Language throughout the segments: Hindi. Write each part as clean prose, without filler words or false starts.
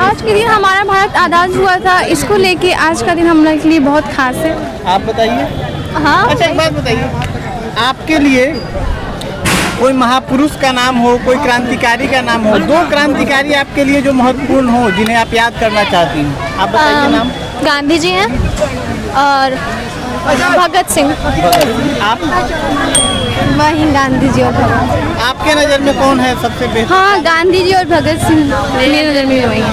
आज के दिन हमारा भारत आज़ाद हुआ था, इसको लेके आज का दिन हम लोग के लिए बहुत खास है। आप बताइए। हाँ। अच्छा एक बात बताइए, आपके लिए कोई महापुरुष का नाम हो, कोई क्रांतिकारी का नाम हो, दो क्रांतिकारी आपके लिए जो महत्वपूर्ण हो, जिन्हें आप याद करना चाहती हैं, आप बताइए नाम। गांधी जी हैं और भगत सिंह। आप वही गांधी जी और भगत। आपके नज़र में कौन है सबसे बेहतर? हाँ, गांधी जी और भगत सिंह मेरे नज़र में वही है।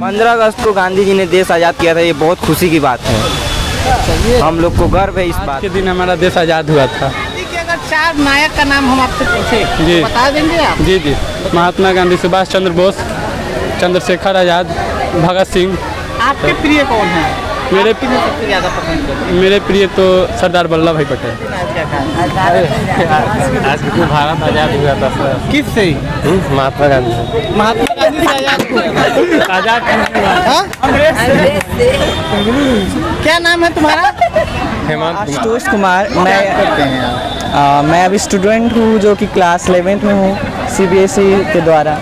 15 अगस्त को गांधी जी ने देश आज़ाद किया था, ये बहुत खुशी की बात है। हम लोग को गर्व है इस बात के दिन हमारा देश आज़ाद हुआ था। अगर चार नायक का नाम हम आपसे पूछे जी। बता देंगे आप? जी जी, महात्मा गांधी, सुभाष चंद्र बोस, चंद्रशेखर आज़ाद, भगत सिंह। आपके प्रिय कौन है? मेरे किन्हें सबसे ज़्यादा पसंद करते मेरे प्रिय तो सरदार वल्लभ भाई पटेल। आज को भारत आज़ाद हुआ था सर। किससे? महात्मा गांधी से। महात्मा गांधी से आजाद हुआ। आज़ाद हाँ? क्या नाम है तुम्हारा? हेमंत आशुतोष कुमार। करते हैं आप? मैं अभी स्टूडेंट हूँ जो कि क्लास 11th में हूँ, CBSE के द्वारा।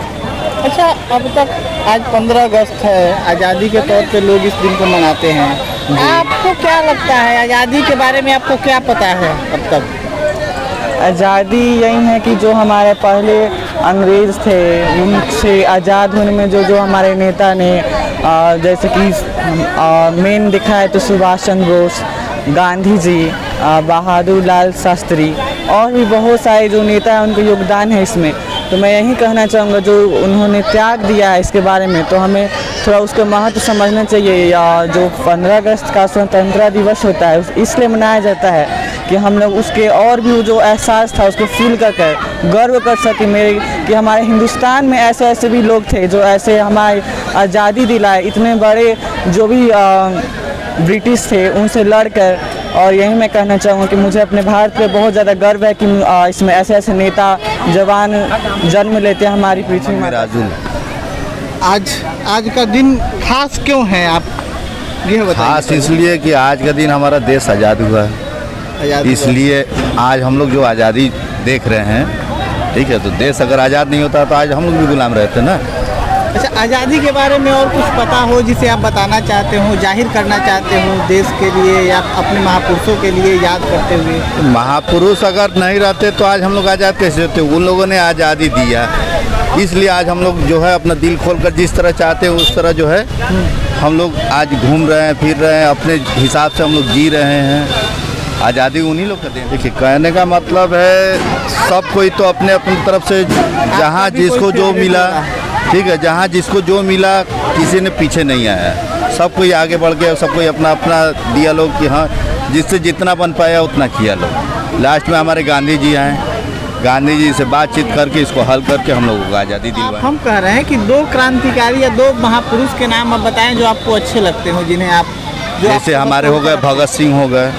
अच्छा, अब तक आज 15 अगस्त है, आज़ादी के तौर पे लोग इस दिन को मनाते हैं। आपको क्या लगता है, आज़ादी के बारे में आपको क्या पता है अब तक? आज़ादी यही है कि जो हमारे पहले अंग्रेज़ थे उनसे आज़ाद होने में जो हमारे नेता ने जैसे कि मेन दिखा है तो सुभाष चंद्र बोस, गांधी जी, बहादुर लाल शास्त्री और भी बहुत सारे जो नेता हैं उनका योगदान है इसमें। तो मैं यही कहना चाहूँगा जो उन्होंने त्याग दिया है इसके बारे में, तो हमें थोड़ा उसका महत्व समझना चाहिए। या जो 15 अगस्त का स्वतंत्रता दिवस होता है इसलिए मनाया जाता है कि हम लोग उसके और भी जो एहसास था उसको फील कर गर्व कर सके कि हमारे हिंदुस्तान में ऐसे ऐसे भी लोग थे जो ऐसे हमारी आज़ादी दिलाए, इतने बड़े जो भी ब्रिटिश थे उनसे लड़कर। और यही मैं कहना चाहूँगा कि मुझे अपने भारत पे बहुत ज़्यादा गर्व है कि इसमें ऐसे ऐसे नेता जवान जन्म लेते हैं हमारी पृथ्वी में। आज का दिन खास क्यों है, आप ये बताइए। खास इसलिए कि आज का दिन हमारा देश आज़ाद हुआ है, इसलिए आज हम लोग जो आज़ादी देख रहे हैं, ठीक है, तो देश अगर आज़ाद नहीं होता तो आज हम लोग भी गुलाम रहते ना। अच्छा, आज़ादी के बारे में और कुछ पता हो जिसे आप बताना चाहते हो, जाहिर करना चाहते हो देश के लिए या अपने महापुरुषों के लिए याद करते हुए? महापुरुष अगर नहीं रहते तो आज हम लोग आज़ाद कैसे होते? उन लोगों ने आज़ादी दिया, इसलिए आज हम लोग जो है अपना दिल खोलकर जिस तरह चाहते हैं उस तरह जो है हम लोग आज घूम रहे हैं, फिर रहे हैं, अपने हिसाब से हम लोग जी रहे हैं। आज़ादी उन्हीं लोग का देन। देखिए, कहने का मतलब है सब कोई तो अपने अपनी तरफ से जहाँ जिसको जो मिला, ठीक है, जहाँ जिसको जो मिला किसी ने पीछे नहीं आया, सब कोई आगे बढ़ गया, सब कोई अपना अपना दिया लोग कि हाँ जिससे जितना बन पाया उतना किया लोग। लास्ट में हमारे गांधी जी आए, गांधी जी से बातचीत करके इसको हल करके हम लोगों को आज़ादी दिलवाई। हम कह रहे हैं कि दो क्रांतिकारी या दो महापुरुष के नाम आप बताएं जो आपको अच्छे लगते हो, जिन्हें आप जैसे हमारे हो गए भगत सिंह हो गए,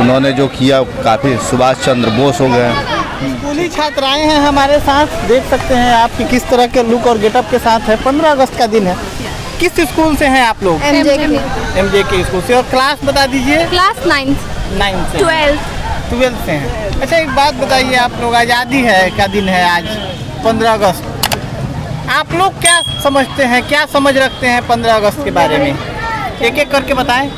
उन्होंने जो किया काफ़ी, सुभाष चंद्र बोस हो गए। स्कूली छात्राएं हैं हमारे साथ, देख सकते हैं आप कि किस तरह के लुक और गेटअप के साथ है। 15 अगस्त का दिन है। किस स्कूल से हैं आप लोग? MJ के स्कूल से। और क्लास बता दीजिए। क्लास 9 से 12 से हैं। अच्छा एक बात बताइए, आप लोग आज़ादी है का दिन है आज 15 अगस्त, आप लोग क्या समझते हैं, क्या समझ रखते हैं 15 अगस्त के बारे में? एक एक करके बताएं।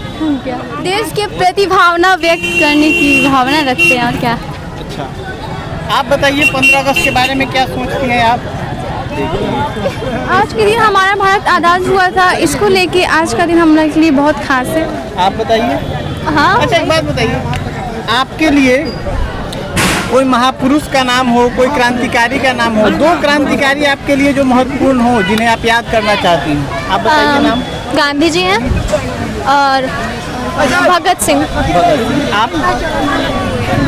देश के प्रति भावना व्यक्त करने की भावना रखते हैं और क्या। अच्छा, आप बताइए 15 अगस्त के बारे में क्या सोचती हैं आप? आज के दिन हमारा भारत आज़ाद हुआ था, इसको लेके आज का दिन हम लोग के लिए बहुत खास है। आप बताइए। हाँ। अच्छा एक बात बताइए, आपके लिए कोई महापुरुष का नाम हो, कोई क्रांतिकारी का नाम हो, दो क्रांतिकारी आपके लिए जो महत्वपूर्ण हो, जिन्हें आप याद करना चाहती हैं, आप बताइए नाम। गांधी जी हैं और भगत सिंह। आप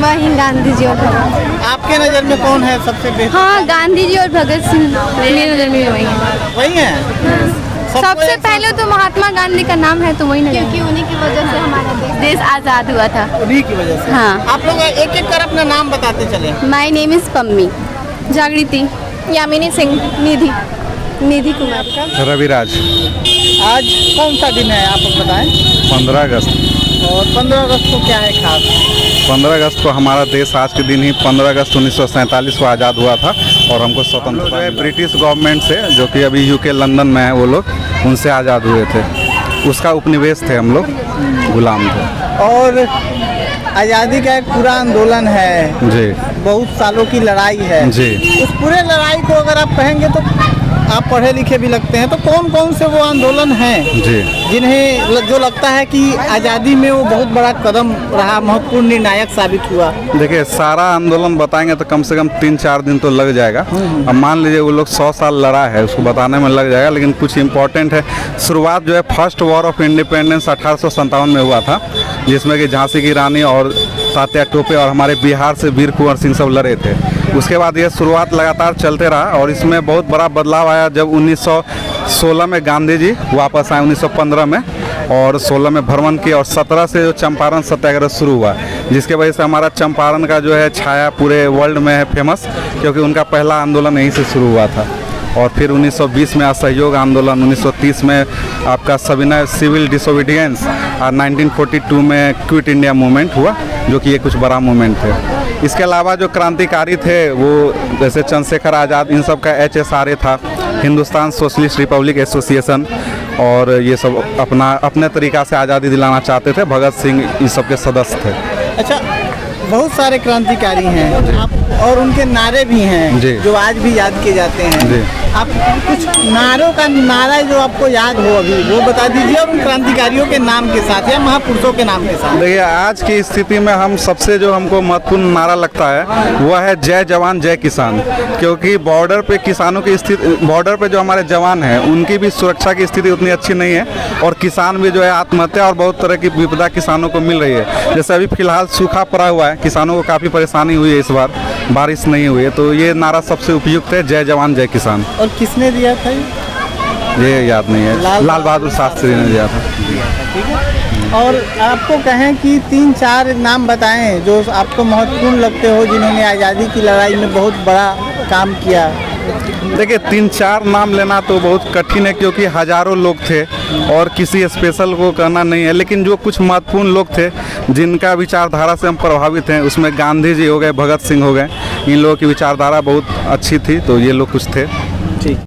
वही गांधी जी और भगत। आपके नज़र में कौन है सबसे बेहतर? हाँ, गांधी जी और भगत सिंह मेरे नज़र में वही है। वही है। सबसे पहले तो महात्मा गांधी का नाम है तो वही ना, क्योंकि उन्हीं की वजह से हमारा देश आज़ाद हुआ था। उन्हीं की वजह से। हाँ। आप लोग एक एक कर अपना नाम बताते चले। माय नेम इज़ पम्मी, जागृति, यामिनी सिंह, निधि कुमार, रविराज। आज कौन सा दिन है आप बताएं? 15 अगस्त। और 15 अगस्त को क्या है खास? 15 अगस्त को हमारा देश आज के दिन ही 15 अगस्त 1947 को आज़ाद हुआ था और हमको स्वतंत्रता जो है ब्रिटिश गवर्नमेंट से, जो कि अभी यूके लंदन में है, वो लोग उनसे आज़ाद हुए थे। उसका उपनिवेश थे हम लोग, गुलाम थे। और आज़ादी का एक पूरा आंदोलन है जी, बहुत सालों की लड़ाई है जी। उस पूरे लड़ाई को अगर आप कहेंगे तो आप पढ़े लिखे भी लगते हैं, तो कौन कौन से वो आंदोलन हैं जी, जिन्हें जो लगता है कि आज़ादी में वो बहुत बड़ा कदम रहा, महत्वपूर्ण निर्णायक साबित हुआ? देखिए सारा आंदोलन बताएंगे तो कम से कम 3-4 दिन तो लग जाएगा। अब मान लीजिए वो लोग 100 साल लड़ा है, उसको बताने में लग जाएगा, लेकिन कुछ इम्पोर्टेंट है। शुरुआत जो है फर्स्ट वॉर ऑफ इंडिपेंडेंस 1857 में हुआ था, जिसमें कि झांसी की रानी और तात्या टोपे और हमारे बिहार से वीर कुंवर सिंह सब लड़े थे। उसके बाद ये शुरुआत लगातार चलते रहा और इसमें बहुत बड़ा बदलाव आया जब 1916 में गांधी जी वापस आए 1915 में, और 16 में भ्रमण किया और 17 से जो चंपारण सत्याग्रह शुरू हुआ, जिसके वजह से हमारा चंपारण का जो है छाया पूरे वर्ल्ड में है फेमस, क्योंकि उनका पहला आंदोलन यहीं से शुरू हुआ था। और फिर 1920 में असहयोग आंदोलन, 1930 में आपका सविनय सिविल डिसोबीडियंस और 1942 में क्विट इंडिया मूवमेंट हुआ, जो कि ये कुछ बड़ा मूवमेंट थे। इसके अलावा जो क्रांतिकारी थे वो जैसे चंद्रशेखर आज़ाद, इन सब का HSRA था, हिंदुस्तान सोशलिस्ट रिपब्लिक एसोसिएशन, और ये सब अपने तरीक़ा से आज़ादी दिलाना चाहते थे। भगत सिंह इन सब के सदस्य थे। अच्छा, बहुत सारे क्रांतिकारी हैं आप, और उनके नारे भी हैं जो आज भी याद किए जाते हैं। आप कुछ नारों का नारा जो आपको याद हो अभी वो बता दीजिए, और उन क्रांतिकारियों के नाम के साथ या महापुरुषों के नाम के साथ। देखिए आज की स्थिति में हम सबसे जो हमको महत्वपूर्ण नारा लगता है वह है जय जवान जय किसान, क्योंकि बॉर्डर पे किसानों की स्थिति, बॉर्डर पे जो हमारे जवान हैं उनकी भी सुरक्षा की स्थिति उतनी अच्छी नहीं है, और किसान भी जो है आत्महत्या और बहुत तरह की विपदा किसानों को मिल रही है। जैसे अभी फिलहाल सूखा पड़ा हुआ है, किसानों को काफ़ी परेशानी हुई है, इस बार बारिश नहीं हुई है, तो ये नारा सबसे उपयुक्त है, जय जवान जय किसान। और किसने दिया था ये याद नहीं है, लाल बहादुर शास्त्री ने दिया था। ठीक है। और आपको कहें कि 3-4 नाम बताएं जो आपको महत्वपूर्ण लगते हो, जिन्होंने आज़ादी की लड़ाई में बहुत बड़ा काम किया। देखिए 3-4 नाम लेना तो बहुत कठिन है, क्योंकि हज़ारों लोग थे और किसी स्पेशल को कहना नहीं है, लेकिन जो कुछ महत्वपूर्ण लोग थे जिनका विचारधारा से हम प्रभावित हैं, उसमें गांधी जी हो गए, भगत सिंह हो गए, इन लोगों की विचारधारा बहुत अच्छी थी, तो ये लोग कुछ थे।